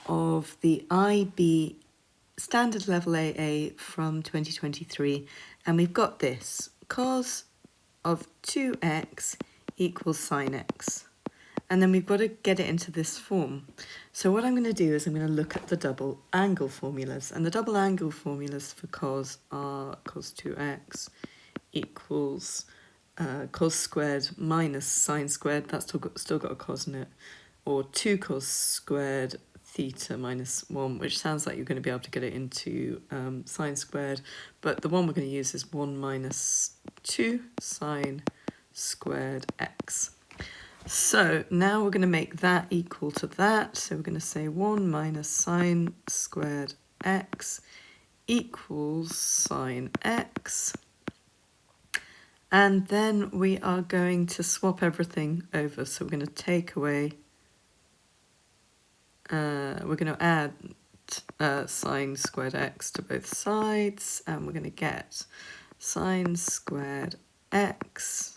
of the IB Standard Level AA from 2023, and we've got this. Cos of 2x equals sine x. And then we've got to get it into this form. So what I'm going to do is I'm going to look at the double angle formulas. And the double angle formulas for cos are cos 2x equals cos squared minus sine squared. That's still got a cos in it. Or 2 cos squared theta minus 1, which sounds like you're going to be able to get it into sine squared. But the one we're going to use is 1 minus 2 sine squared x. So now we're going to make that equal to that. So we're going to say 1 minus sine squared x equals sine x. And then we are going to swap everything over. So we're going to take away, we're going to add sine squared x to both sides. And we're going to get sine squared x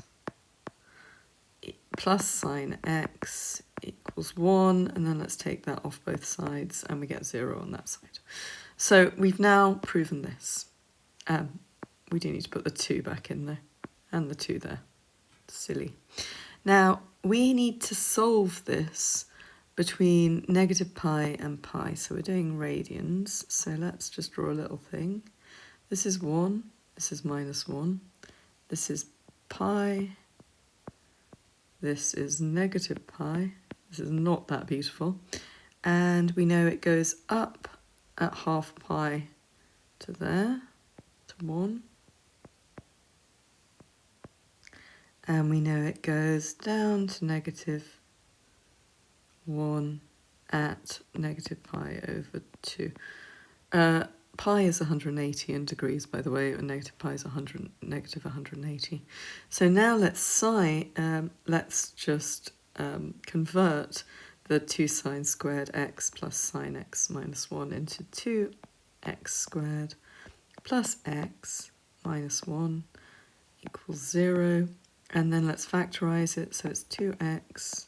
plus sine x equals 1, and then let's take that off both sides and we get 0 on that side. So we've now proven this. We do need to put the 2 back in there and the 2 there. Silly. Now we need to solve this between negative pi and pi. So we're doing radians. So let's just draw a little thing. This is 1, this is minus 1, this is pi, this is negative pi. This is not that beautiful. And we know it goes up at half pi to there, to 1. And we know it goes down to negative 1 at negative pi over 2. Pi is 180 in degrees, by the way, and negative pi is negative 180. So now let's just convert the 2 sine squared x plus sine x minus 1 into 2x squared plus x minus 1 equals 0. And then let's factorize it. So it's 2x,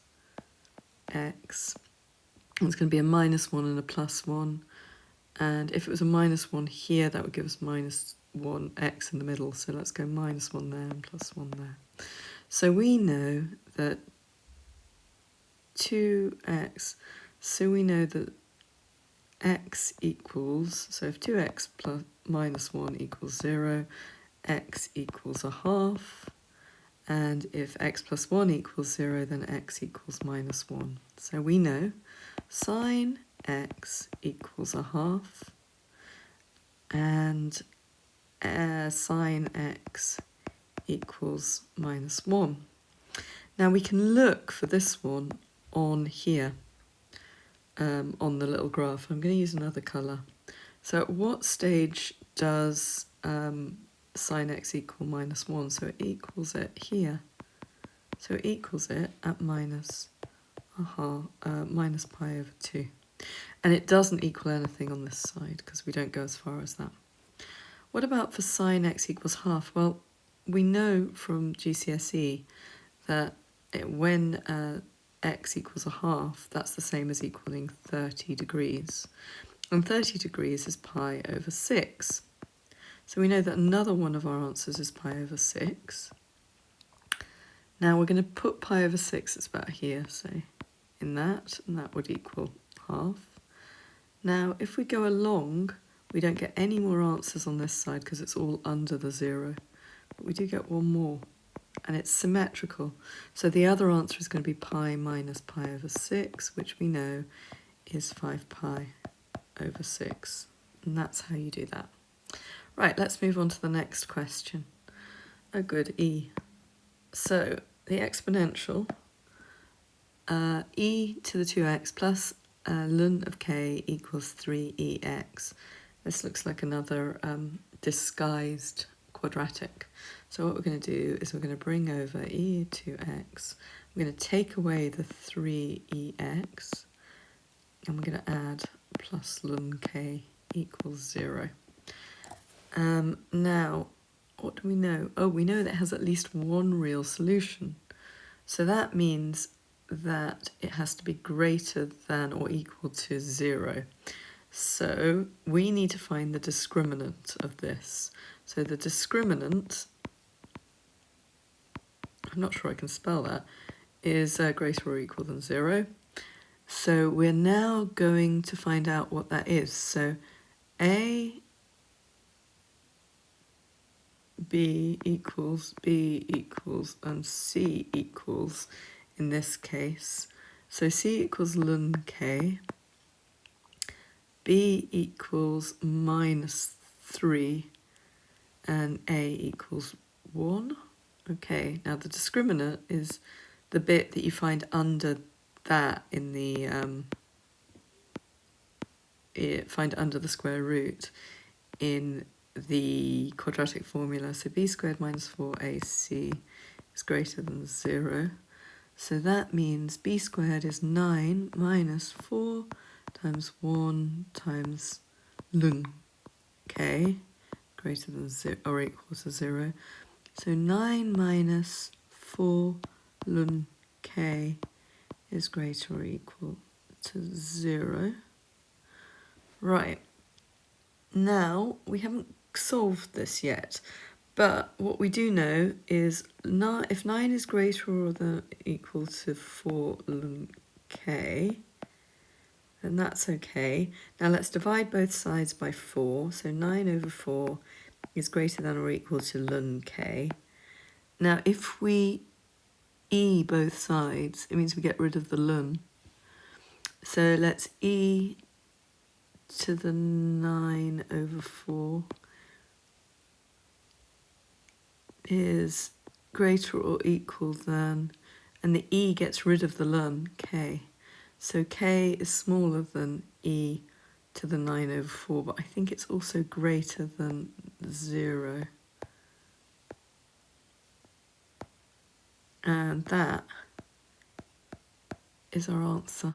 x. And it's going to be a minus 1 and a plus 1. And if it was a minus 1 here, that would give us minus 1x in the middle. So let's go minus 1 there and plus 1 there. So we know that 2x, so we know that x equals, so if 2x plus minus 1 equals 0, x equals a half. And if x plus 1 equals 0, then x equals minus 1. So we know sine x equals a half, and sine x equals minus 1. Now we can look for this one on here, on the little graph. I'm going to use another colour. So at what stage does sine x equal minus 1? So it equals it here. So it equals it at minus pi over 2. And it doesn't equal anything on this side because we don't go as far as that. What about for sine x equals half? Well, we know from GCSE that when x equals a half, that's the same as equaling 30 degrees. And 30 degrees is pi over 6. So we know that another one of our answers is pi over 6. Now we're going to put pi over 6, it's about here, say, in that, and that would equal half. Now, if we go along, we don't get any more answers on this side because it's all under the 0. But we do get one more, and it's symmetrical. So the other answer is going to be pi minus pi over 6, which we know is 5 pi over 6. And that's how you do that. Right, let's move on to the next question. Oh, good, E. So the exponential, e to the 2x plus ln of k equals 3ex. This looks like another disguised quadratic. So what we're going to do is we're going to bring over e to x. We're going to take away the 3ex, and we're going to add plus ln k equals 0. Now, what do we know? Oh, we know that it has at least one real solution. So that means that it has to be greater than or equal to 0. So we need to find the discriminant of this. So the discriminant, I'm not sure I can spell that, is greater or equal than 0. So we're now going to find out what that is. So A, B equals, and C equals in this case. So C equals ln k, B equals -3, and A equals 1. Okay, now the discriminant is the bit that you find under that in the find under the square root in the quadratic formula. So b squared minus 4ac is greater than 0. So that means b squared is 9 minus 4 times 1 times ln k greater than 0 or equal to 0. So 9 minus 4 ln k is greater or equal to 0. Right, now we haven't solved this yet, but what we do know is if 9 is greater or than equal to 4 ln k, then that's okay. Now let's divide both sides by 4, so 9 over 4 is greater than or equal to ln k. Now if we e both sides, it means we get rid of the ln. So let's e to the 9 over 4 is greater or equal than, and the e gets rid of the ln, k. So k is smaller than e to the 9 over 4, but I think it's also greater than 0. And that is our answer.